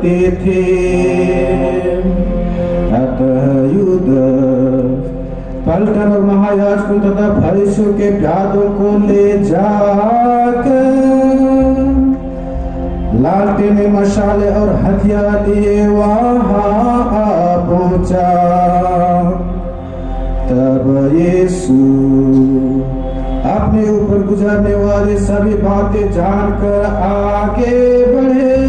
करते थे। अतः यूदस पलटन और महायाजकों तथा फरीसियों के प्यादों को ले जाकर लालटेन मशाले और हथियार लिए वहां पहुंचा। तब यीशु अपने ऊपर गुजरने वाली सभी बातें जानकर आगे बढ़े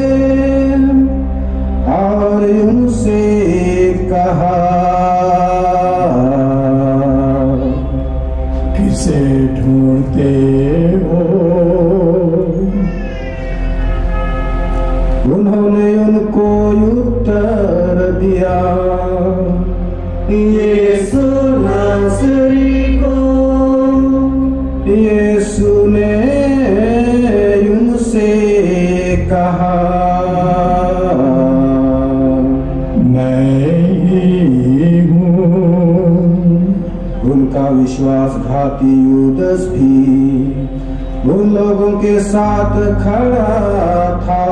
और उनसे कहा, किसे ढूंढते हो? उन्होंने उनको उत्तर दिया, यीशु नासरी को। यीशु ने उनसे कहा, मैं ही हूँ। उनका विश्वासघाती यूदस भी उन लोगों के साथ खड़ा था।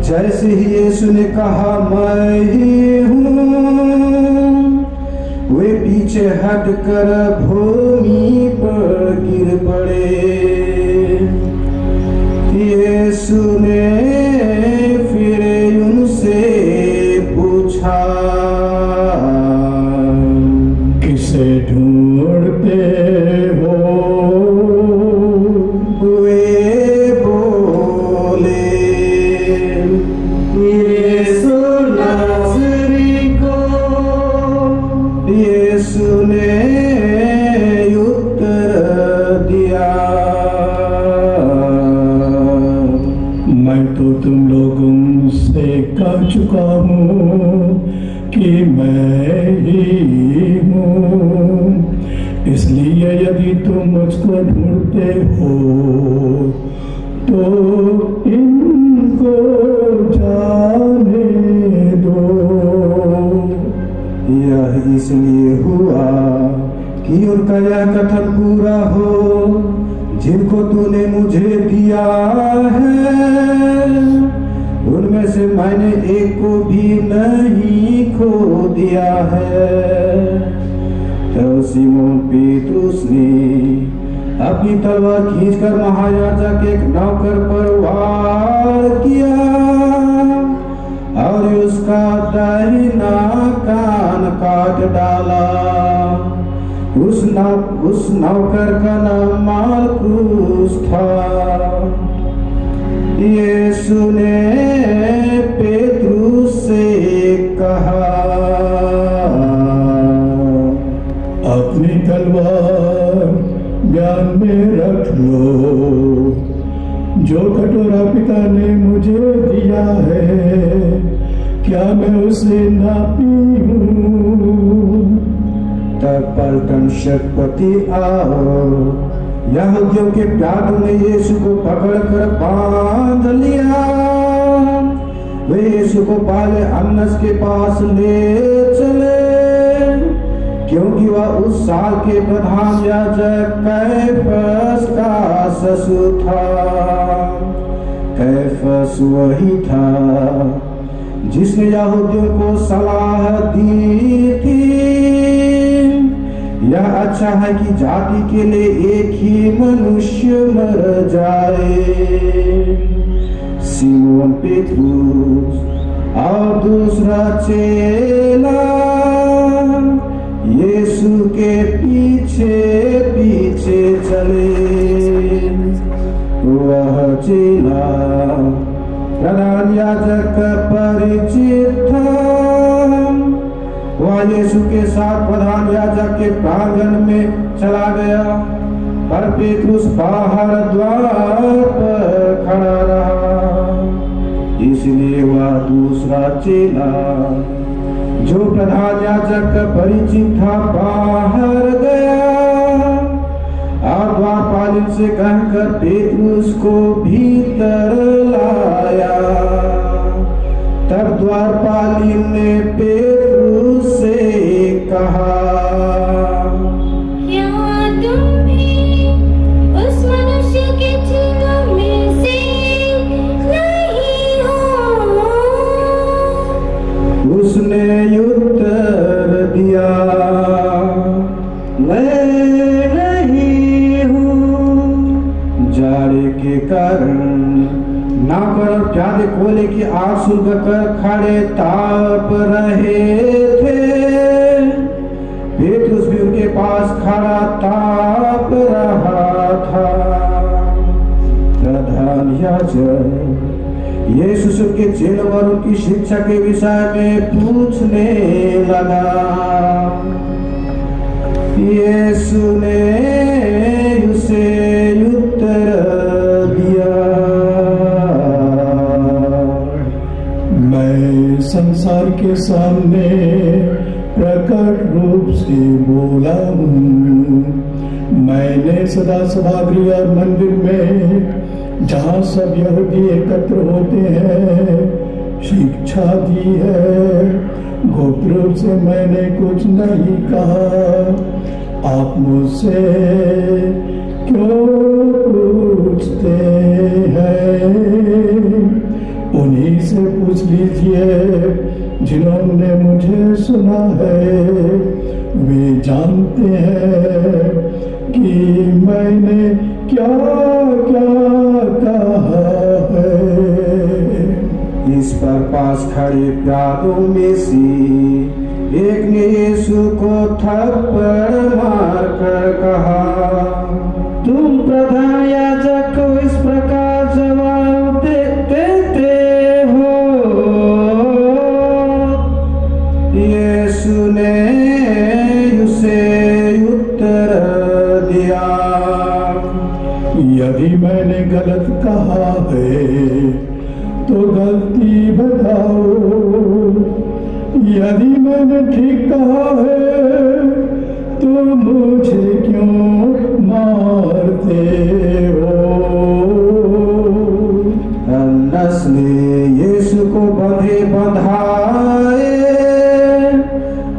जैसे ही यीशु ने कहा, मैं ही हूँ, वे पीछे हटकर भूमि पर गिर पड़े। यीशु ने फिर उनसे पूछा, किसे ढूंढते हो? वे बोले, यीशु नासरी को। यीशु ने उत्तर दिया, मैं तो तुम लोगों से कह चुका हूँ कि मैं ही हूँ। इसलिए यदि तुम मुझको ढूंढते हो तो इनको जाने दो। यह इसलिए हुआ कि उनका यह कथन पूरा हो, जिनको तूने मुझे दिया है उनमें से मैंने एक को भी नहीं खो दिया है। तब सीमोन पीतरुस ने अपनी तलवार खींचकर महायाजक के एक नौकर पर वार किया और उसका दाहिना कान काट डाला। उस नौकर का नाम मालकुस था। यीशु ने पेतरुस से कहा, अपनी तलवार म्यान में रख लो। जो कटोरा पिता ने मुझे दिया है, क्या मैं उसे ना पीऊं? तब पलटन शतपति आओ यहूदियों के प्यादों ने यीशु को पकड़कर बांध लिया। वे यीशु को पहले अन्नस के पास ले चले, क्योंकि वह उस साल के प्रधान याजक कैफस का ससुर था। कैफस वही था जिसने यहूदियों को सलाह दी थी, यह अच्छा है कि जाति के लिए एक ही मनुष्य मर जाए। सीमोन पेतरुस और दूसरा चेला यीशु के पीछे पीछे चले। वह चेला प्रधान याजक परिचित था। वह यीशु के साथ प्रधान याजक के प्रांगण में चला गया, पर पेतरुस बाहर द्वार पर खड़ा रहा। इसलिए वह दूसरा चेला जो प्रधान याजक परिचित था बाहर गया और द्वारपाल से कहकर पेतरुस को भीतर लाया। तब द्वारपाल ने पेतरुस से कहा, उस मनुष्य के चिन्ह में से नहीं हो? राजा कोयले की आग सुलग कर खड़े ताप रहे थे। पेतरुस भी उनके पास खड़ा ताप रहा था। प्रधान याजक यीशु के चेलों और उनकी शिक्षा के विषय में पूछने लगा। यीशु ने उसे उत्तर दिया, मैं संसार के सामने प्रकट रूप से बोला हूँ। मैंने सदा सभागृह और मंदिर में जहाँ सब यहूदी एकत्र होते हैं शिक्षा दी है। गुप्त रूप से मैंने कुछ नहीं कहा। आप मुझसे क्यों पूछते हैं? उन्हीं से पूछ लीजिए जिन्होंने मुझे सुना है। वे जानते हैं कि मैंने क्या क्या कहा है। इस पर पास खड़े प्यादों में से एक ने यीशु को थप्पड़ मार कर कहा, तुम प्रधान याजक को इस प्रकार जवाब देते हो। यीशु ने उसे उत्तर दिया, यदि मैंने गलत कहा है तो गलती बताओ। यदि मैंने ठीक कहा है तो मुझे क्यों मारते हो? अन्नस ने यीशु को बंधे बंधाए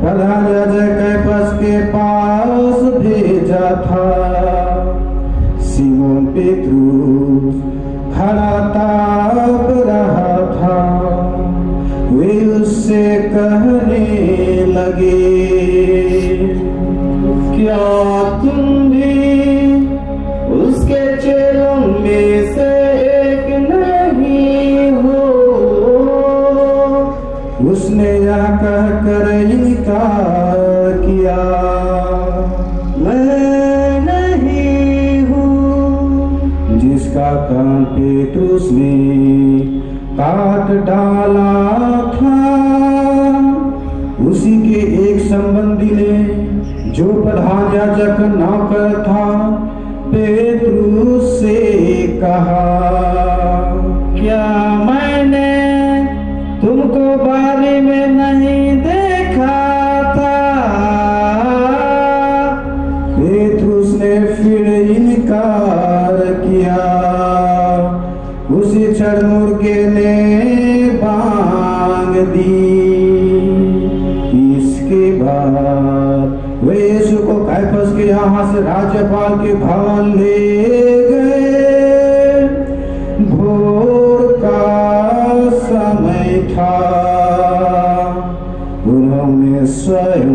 प्रधान याजक कैफस के पास भेजा था। सिमोन पेतरुस खड़ा ताप रहा था। वे उससे कहने लगे, क्या तुम भी उसके चेलों में से एक नहीं हो? उसने यह कहकर इनकार किया, मैं नहीं हूँ। जिसका कान पेतरुस ने काट डाला था, उसी के एक संबंधी ने जो प्रधान याजक नौकर था पेतरुस से कहा, क्या मैंने तुमको बारी में नहीं देखा था? पेतरुस ने फिर इनकार किया। उसी क्षण मुर्गे ने बांग दी। इसके बाद वे यीशु को कैफस के यहाँ से राज्यपाल के भवन ले गए। भोर का समय था। उन्होंने स्वयं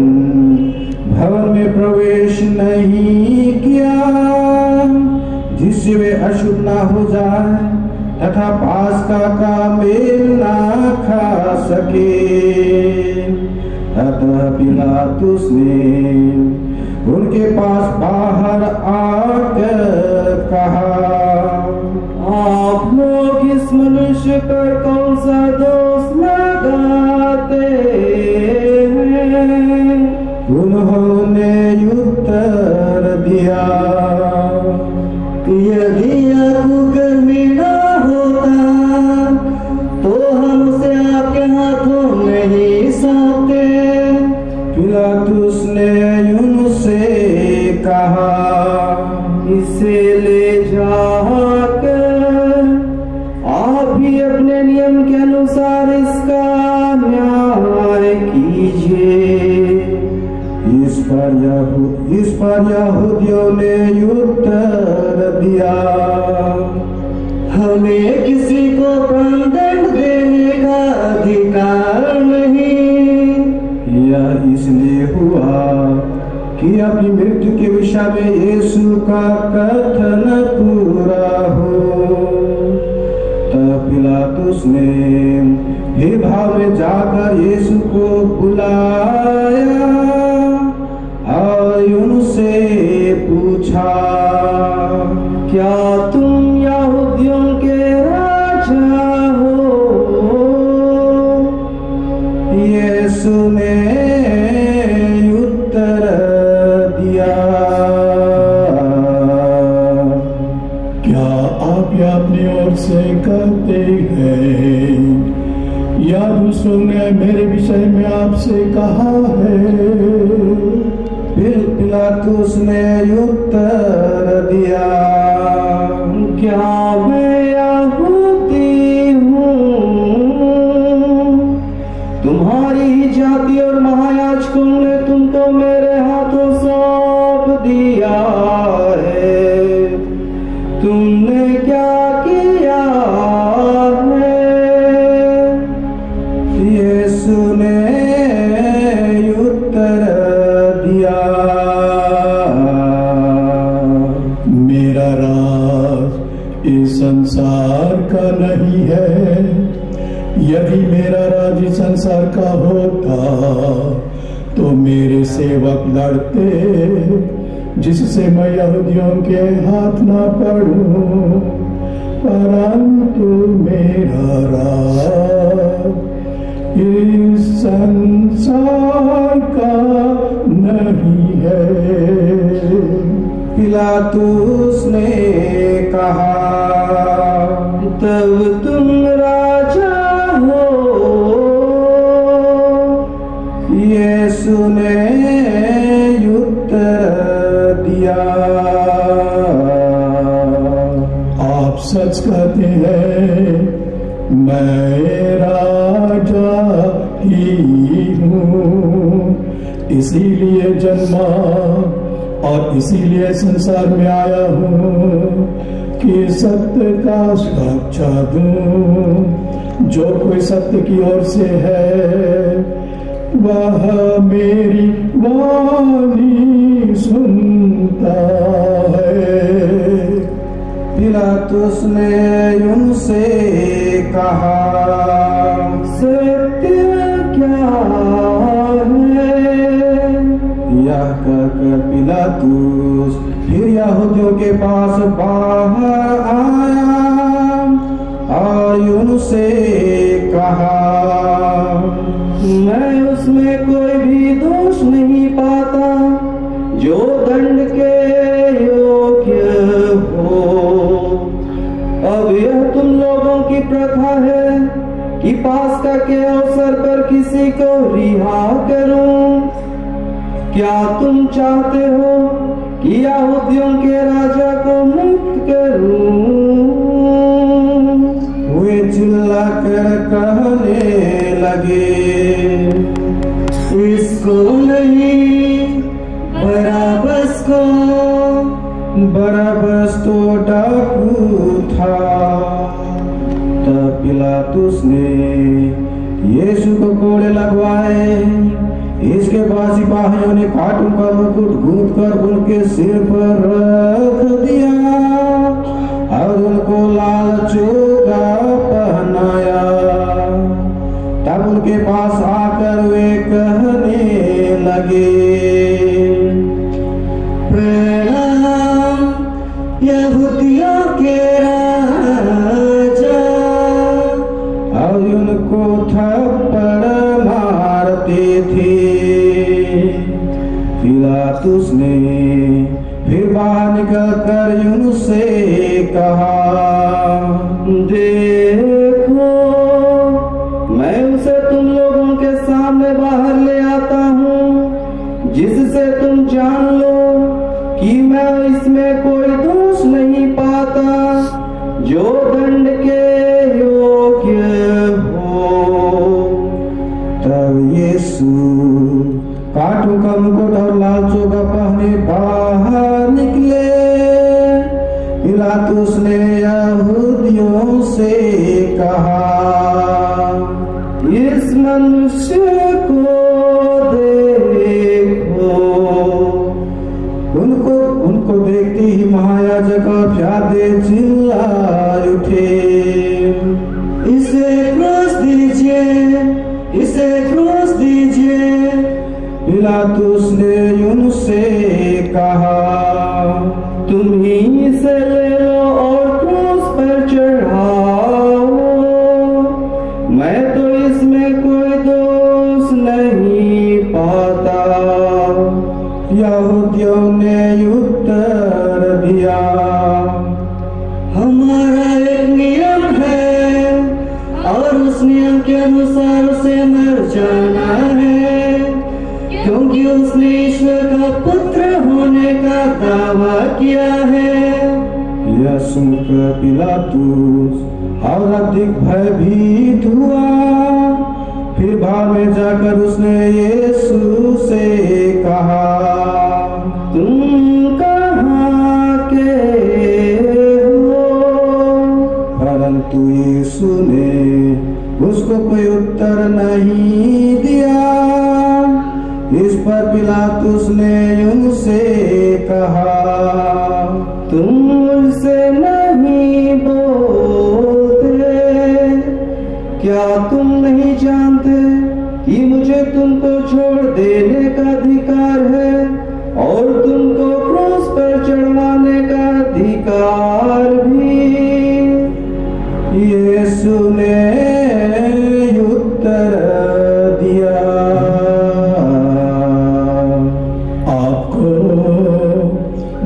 भवन में प्रवेश नहीं किया, जिससे वे अशुद्ध न हो जाए तथा पास्का का मेल ना खा सके। अतः पिलातुस ने उनके पास बाहर आकर कहा, आप लोग इस मनुष्य पर कौन सा दोष लगाते हैं? उन्होंने उत्तर दिया, यदि यह कुकर्मी न होता तो हम उसे आपके हाथों में ही सौंपते। पिलातुस ने उनसे कहा, इसे ले जाकर आप भी अपने नियम के अनुसार इसका न्याय कीजिए। इस पर यहूदियों ने उत्तर दिया, हमें किसी को प्राणदंड देने का अधिकार नहीं। यह इसलिए हुआ कि अपनी मृत्यु के विषय में यीशु का कथन पूरा हो। तब पिलातुस उसने हे भाव में जाकर यीशु को बुलाया और उनसे पूछा, क्या तुम यहूदियों के राजा हो? यीशु ने उत्तर दिया, क्या आप यह अपनी ओर से कहते हैं या दूसरों ने मेरे विषय में आपसे कहा है? पिलातुस ने उत्तर दिया, क्या मैं यहूदी हूँ? तुम्हारी जाति और महायाजकों ने तुमको मेरे हाथों सौंप दिया है। तुमने क्या किया है? यीशु ने उत्तर दिया, मेरा राज इस संसार का नहीं है। यदि मेरा राज इस संसार का होता तो मेरे सेवक लड़ते जिससे मैं यहूदियों के हाथ ना पड़ूं, परंतु मेरा राज इस संसार का नहीं है। पिलातुस ने कहा, तब तुम राजा हो? यीशु ने उत्तर दिया, आप सच कहते हैं, मैं राजा ही हूँ। इसीलिए जन्मा और इसीलिए संसार में आया हूँ कि सत्य का साक्षा दूं। जो कोई सत्य की ओर से है वह मेरी वाणी सुनता है। पिलातुस ने उनसे कहा, सत्य क्या है? यह कहकर पिलातुस फिर यहूदियों के पास बाहर आया और उनसे कहा, मैं उसमें कोई भी दोष नहीं पाता जो दंड के योग्य हो। अब यह तुम लोगों की प्रथा है कि पास्का के अवसर पर किसी को रिहा करूं। क्या तुम चाहते हो कि यहूदियों के राजा को मुक्त करूं? वे चिल्लाकर कहने लगे, इसको नहीं, बराबस को। बराबस तो डाकू था। तब पिलातुस ने यीशु को कोड़े लगवाए। इसके बाद सिपाहियों ने काटून का मुकुट गूंथ कर उनके सिर पर रख दिया और उनको लाल चोगा पहनाया। तब उनके पास आकर वे कहने लगे, प्रणाम यहूदियों के राजा। और उनको थप्पड़ मारते थे। पिलातुस ने फिर बाहर निकल कर उनसे कहा, देखो, मैं उसे तुम लोगों के सामने बाहर ले आता हूँ, जिससे तुम जान लो कि मैं इसमें कोई दोष नहीं पाता जो दंड के योग्य हो। तब यीशु काटू का मुकुट और लाल चोगा पहने बाहर निकले। पिलातुस ने यहूदियों से कहा, इस मनुष्य को देखो। उनको देखते ही महायाजक और प्यादे चिल्ला उठे, इसे क्रूस दीजिए। पिलातुस ने उनसे कहा, तुम ही इसे ले लो और क्रूस पर चढ़ाओ, मैं तो इसमें कोई दोष नहीं पाता। यहूदियों ने उत्तर दिया, हमारा एक नियम है और उस नियम के अनुसार उसे मर जाना है, क्योंकि उसने ईश्वर का पुत्र होने का दावा किया है। यह सुनकर पिलातुस और अधिक भयभीत हुआ। फिर बाहर में जाकर उसने यीशु से कहा, तुम कहाँ के हो? परंतु यीशु ने उसको कोई उत्तर नहीं दिया। इस पर पिलातुस ने उनसे कहा, तुम मुझसे नहीं बोलते, क्या तुम नहीं जानते कि मुझे तुमको छोड़ देने का अधिकार है और तुमको क्रूस पर चढ़वाने का अधिकार भी? यीशु ने उत्तर दिया, आपको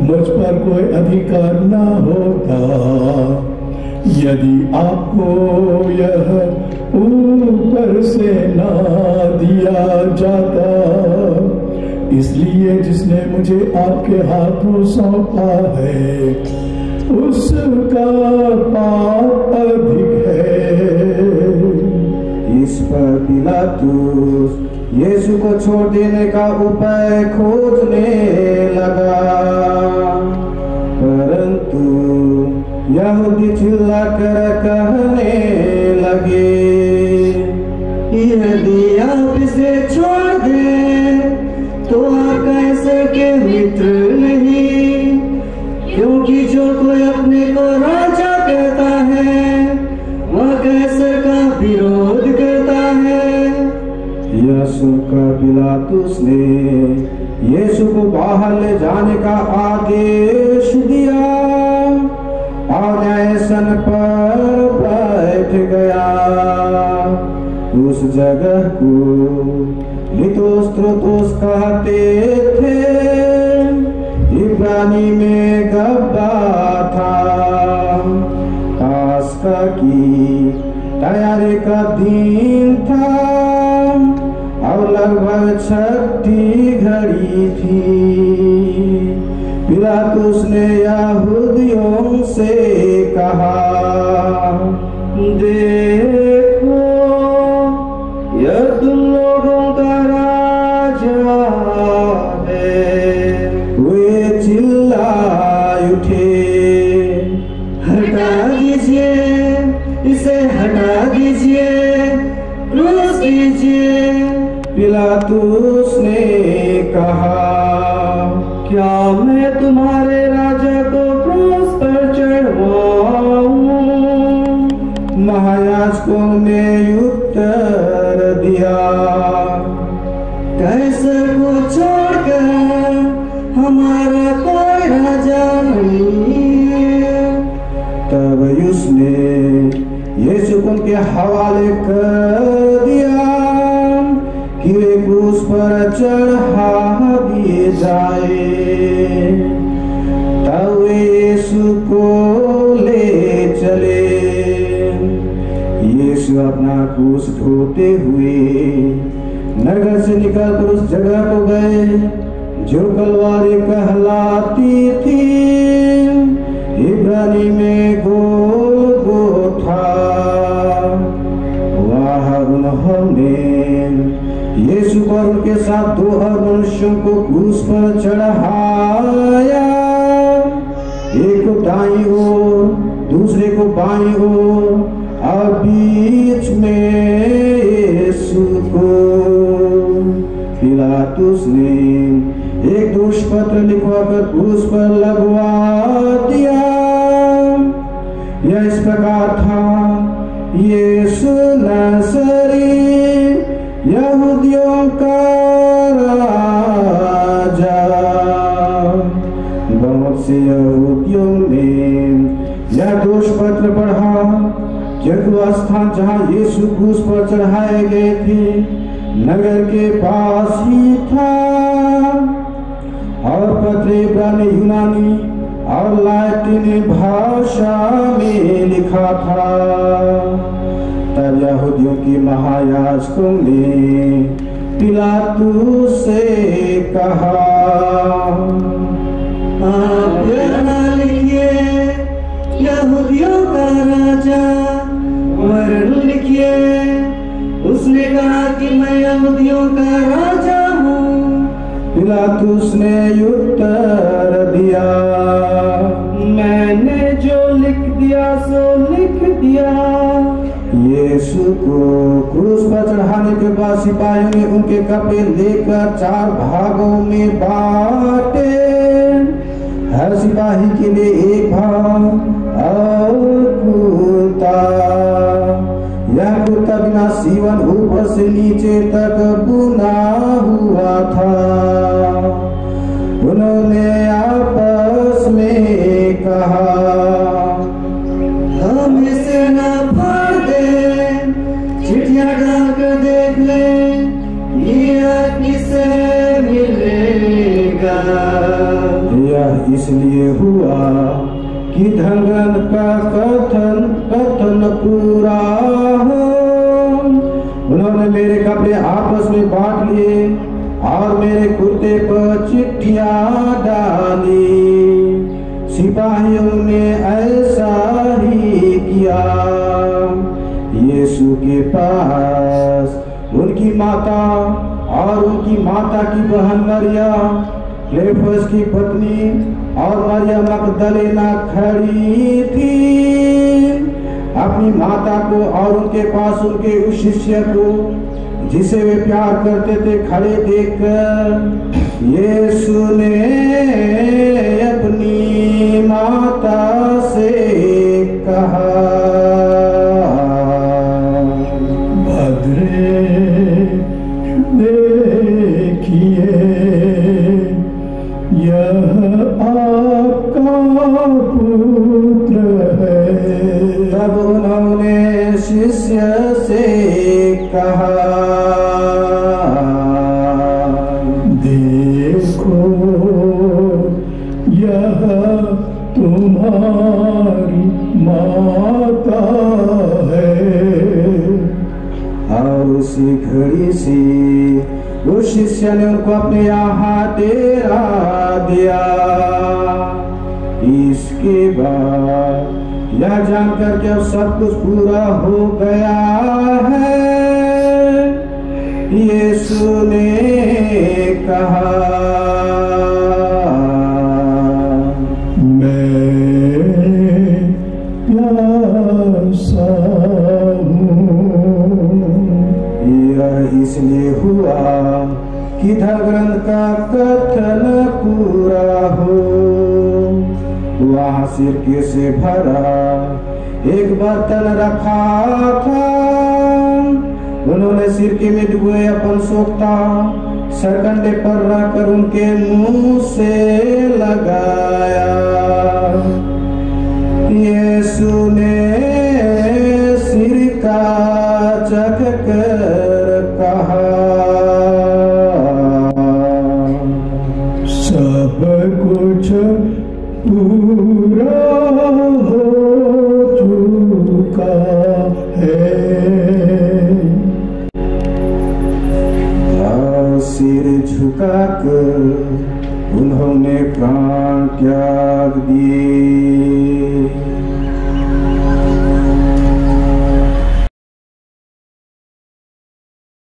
मुझ पर कोई अधिकार न होता यदि आपको यह ऊपर से ना दिया जाता। इसलिए जिसने मुझे आपके हाथों सौंपा है उसका पाप अधिक है। इस पर पिलातुस यीशु को छोड़ देने का उपाय खोजने लगा, परंतु यहूदी चिल्लाकर कहने लगे, यदि आप इसे छोड़ दें तो आप कैसर के मित्र नहीं, क्योंकि जो कोई अपने को राजा कहता है वह कैसर का विरोध करता है। यह सुनकर पिलातुस ने यीशु को बाहर ले जाने का आदेश दिया और न्यायासन पर बैठ गया। उस जगह को लिथोस्त्रोतोस कहते थे, इब्रानी में गब्बा था। पास्का की तैयारी का दिन था और लगभग 6 घड़ी थी। पिलातुस ने यहूदियों से कहा, देखो यह तुम लोगों का राजा है। वे चिल्ला उठे, हटा दीजिए, इसे हटा दीजिए, क्रूस दीजिए। पिलातुस ने कहा, क्या मैं तुम्हारे राजा को क्रूस पर चढ़वाऊं? महायाजकों ने उत्तर दिया, कैसर को छोड़कर हमारा कोई राजा नहीं है। तब उसने यीशु को उनके हवाले कर दिया कि वे क्रूस पर चढ़ा दिए जाए। तब वे यीशु को ले चले। यीशु अपना क्रूस ढोते हुए नगर से निकलकर उस जगह को गए जो कलवारी कहलाती थी, इब्रानी में गोलगोथा। वहाँ उन्होंने यीशु को और उनके साथ 2 और मनुष्यों को क्रूस पर चढ़ाया, एक को दाईं ओर दूसरे को बाईं ओर और बीच में यीशु को। पिलातुस ने एक दोष पत्र लिखवाकर क्रूस पर लगवा दिया। यह इस प्रकार था, यीशु नासरी, यह यहूदियों का राजा। बहुत से यहूदियों ने यह दोष पत्र पढ़ा क्योंकि वह स्थान जहाँ यीशु क्रूस पर चढ़ाए गए थे नगर के पास ही था, और पत्र इब्रानी, यूनानी और लैटिन भाषा में लिखा था। तब यहूदियों की महायाजकों ने पिलातुस से कहा, आप यह लिखिए यहूदियों का राजा, वरन लिखिए उसने कहा कि मैं यहूदियों का राजा हूँ। पिलातुस ने उत्तर दिया, मैंने जो लिख दिया सो लिख दिया। यीशु को क्रूस पर चढ़ाने के बाद सिपाहियों ने उनके कपड़े लेकर 4 भागों में बांटे, हर सिपाही के लिए एक भाग और कुर्ता। यह कुर्ता बिना सीवन ऊपर से नीचे तक बुना हुआ था। उन्होंने आपस में कहा, हम इसे न फाड़ दें, चिट्ठियां डालकर देख लें यह किसे मिलेगा। यह इसलिए हुआ कि धर्म का कथन पूरा हो। उन्होंने मेरे कपड़े आपस में बांट लिए और मेरे कुर्ते पर चिट्ठियां डाली। सिपाहियों ने ऐसा ही किया। यीशु के पास उनकी माता और उनकी माता की बहन मरियम, क्लेफस की पत्नी और मरियम मगदलेना खड़ी थी। अपनी माता को और उनके पास उनके उस शिष्य को जिसे वे प्यार करते थे खड़े देखकर यीशु ने अपनी माता से कहा, भद्रे देखिए यह आपका पुत्र है। तब उन्होंने शिष्य से कहा, देखो यह तुम्हारी माता है। और उसी घड़ी से उस शिष्य ने उनको अपने यहाँ डेरा दिया। इसके बाद यह जानकर कि अब सब कुछ पूरा हो गया है, यीशु ने कहा, मैं प्यासा हूँ। यह इसलिए हुआ कि धर्म ग्रंथ का कथन पूरा हो। वहाँ सिरके से भरा एक बर्तन रखा था। उन्होंने सिरके में डुबोए अपन सोखता सरकंडे पर रखकर उनके मुंह से लगाया। यीशु ने सिरका चखकर कहा, सब कुछ पूरा हो चुका है। और सिर झुकाकर उन्होंने प्राण त्याग दिए।